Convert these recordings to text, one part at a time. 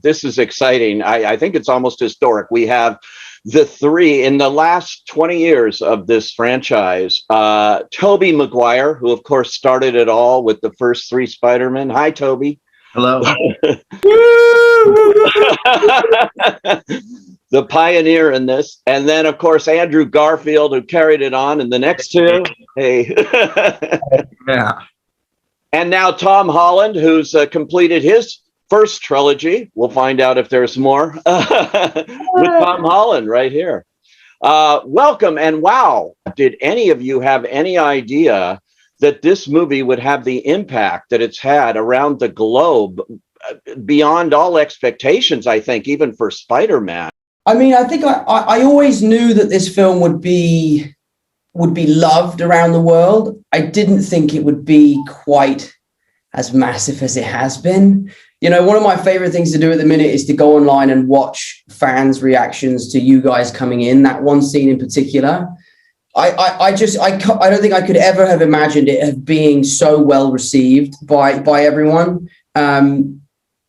this is exciting. I think it's almost historic. We have the three in the last 20 years of this franchise. Tobey Maguire, who of course started it all with the first three Spider-Man. Hi, Tobey. Hello. The pioneer in this. And then, of course, Andrew Garfield, who carried it on in the next two. Hey. Yeah. And now Tom Holland, who's completed his first trilogy. We'll find out if there's more with Tom Holland right here. Welcome. And wow, did any of you have any idea that this movie would have the impact that it's had around the globe beyond all expectations, I think, even for Spider-Man? I mean, I think I always knew that this film would be loved around the world. I didn't think it would be quite as massive as it has been. You know, one of my favorite things to do at the minute is to go online and watch fans' reactions to you guys coming in, that one scene in particular. I don't think I could ever have imagined it being so well received by everyone.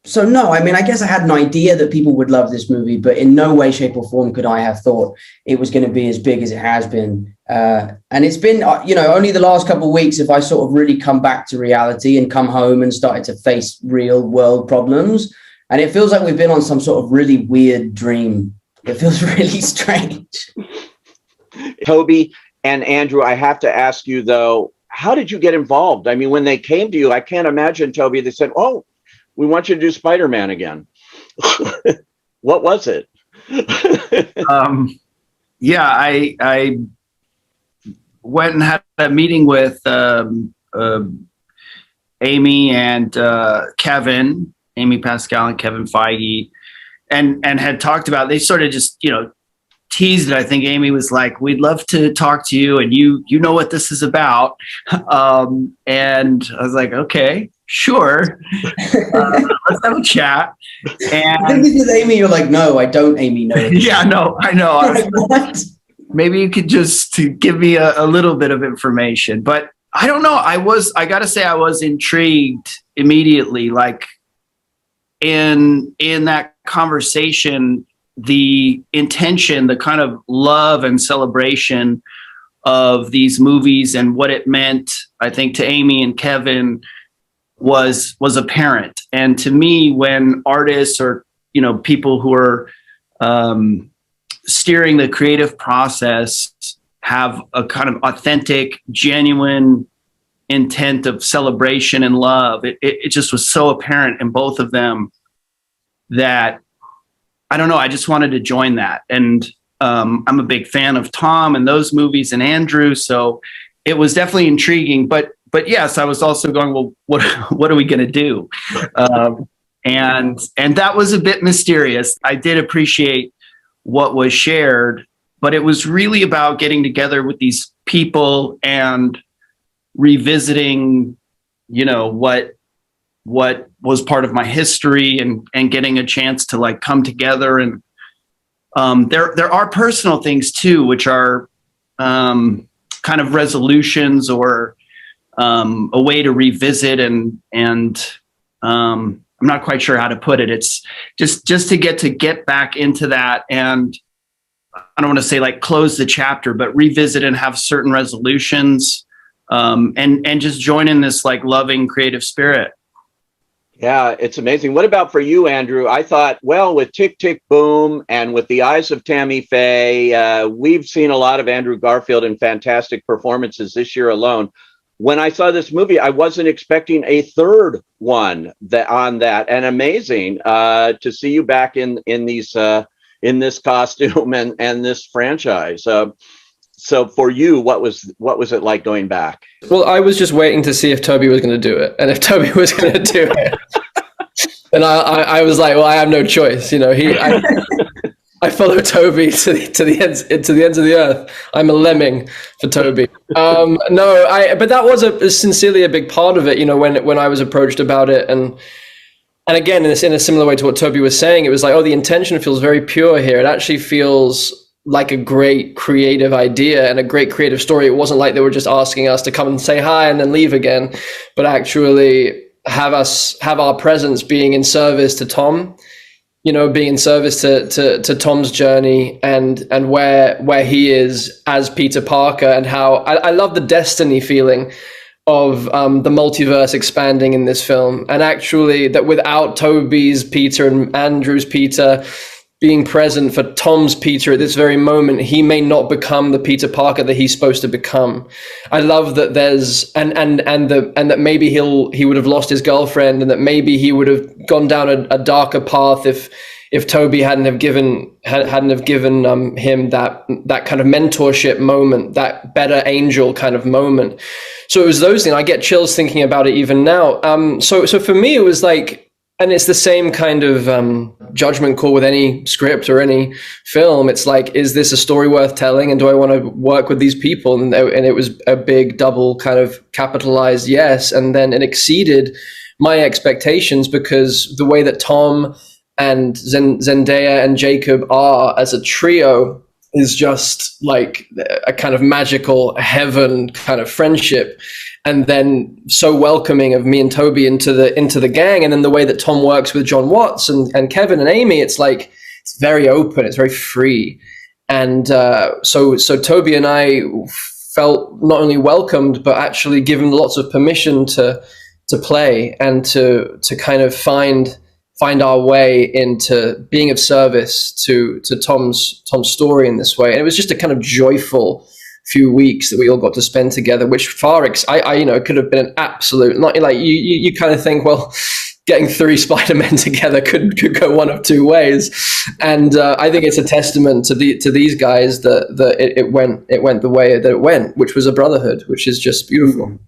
So no, I mean, I guess I had an idea that people would love this movie, but in no way, shape or form could I have thought it was going to be as big as it has been. And it's been, only the last couple of weeks have I sort of really come back to reality and come home and started to face real world problems. And it feels like we've been on some sort of really weird dream. It feels really strange. Tobey and Andrew, I have to ask you, though, how did you get involved? I mean, when they came to you, I can't imagine, Tobey, they said, oh, we want you to do Spider-Man again. What was it? I went and had a meeting with Amy and Kevin, Amy Pascal and Kevin Feige, and had talked about, they sort of just, teased it. I think Amy was like, we'd love to talk to you and you know what this is about. And I was like, okay, sure. Let's have a chat. And I think with Amy, you're like, no, I don't, Amy, no. Yeah, no, I know. Like, what? Maybe you could just give me a little bit of information, but I don't know. I gotta say, I was intrigued immediately. Like in that conversation, the intention, the kind of love and celebration of these movies and what it meant, I think, to Amy and Kevin was apparent. And to me, when artists or, people who are steering the creative process have a kind of authentic, genuine intent of celebration and love, it just was so apparent in both of them that, I don't know, I just wanted to join that. And I'm a big fan of Tom and those movies and Andrew, so it was definitely intriguing. But yes, I was also going, well, what are we going to do? And that was a bit mysterious. I did appreciate what was shared, but it was really about getting together with these people and revisiting, what was part of my history and getting a chance to like come together. And there are personal things too, which are kind of resolutions or a way to revisit and I'm not quite sure how to put it. It's just to get back into that. And I don't want to say like close the chapter, but revisit and have certain resolutions and just join in this like loving creative spirit. Yeah, it's amazing. What about for you, Andrew? I thought, well, with Tick, Tick, Boom and with the eyes of Tammy Faye, we've seen a lot of Andrew Garfield in fantastic performances this year alone. When I saw this movie, I wasn't expecting a third one on that, and amazing to see you back in this costume and this franchise. So for you, what was it like going back? Well, I was just waiting to see if Tobey was going to do it, and if Tobey was going to do it, then I was like, well, I have no choice. I follow Tobey to the ends of the earth. I'm a lemming for Tobey. But that was sincerely a big part of it. When I was approached about it, and again, in a similar way to what Tobey was saying, it was like, oh, the intention feels very pure here. It actually feels like a great creative idea and a great creative story. It wasn't like they were just asking us to come and say hi and then leave again, but actually have our presence being in service to Tom you know, being in service to Tom's journey and where he is as Peter Parker, and how I love the destiny feeling of the multiverse expanding in this film, and actually that without Tobey's Peter and Andrew's Peter being present for Tom's Peter at this very moment, he may not become the Peter Parker that he's supposed to become. I love that there's and that maybe he would have lost his girlfriend, and that maybe he would have gone down a darker path if Tobey hadn't have given him that kind of mentorship moment, that better angel kind of moment. So it was those things. I get chills thinking about it even now. So for me, it was like. And it's the same kind of judgment call with any script or any film. It's like, is this a story worth telling? And do I want to work with these people? And it was a big double kind of capitalized yes. And then it exceeded my expectations, because the way that Tom and Zendaya and Jacob are as a trio is just like a kind of magical heaven kind of friendship. And then so welcoming of me and Tobey into the gang. And then the way that Tom works with John Watts and Kevin and Amy, it's like, it's very open, it's very free. And so Tobey and I felt not only welcomed, but actually given lots of permission to play and to kind of find our way into being of service to Tom's story in this way. And it was just a kind of joyful few weeks that we all got to spend together, which it could have been an absolute, not like you kind of think, well, getting 3 Spider-Men together could go one of 2 ways. And I think it's a testament to these guys that it went the way that it went, which was a brotherhood, which is just beautiful.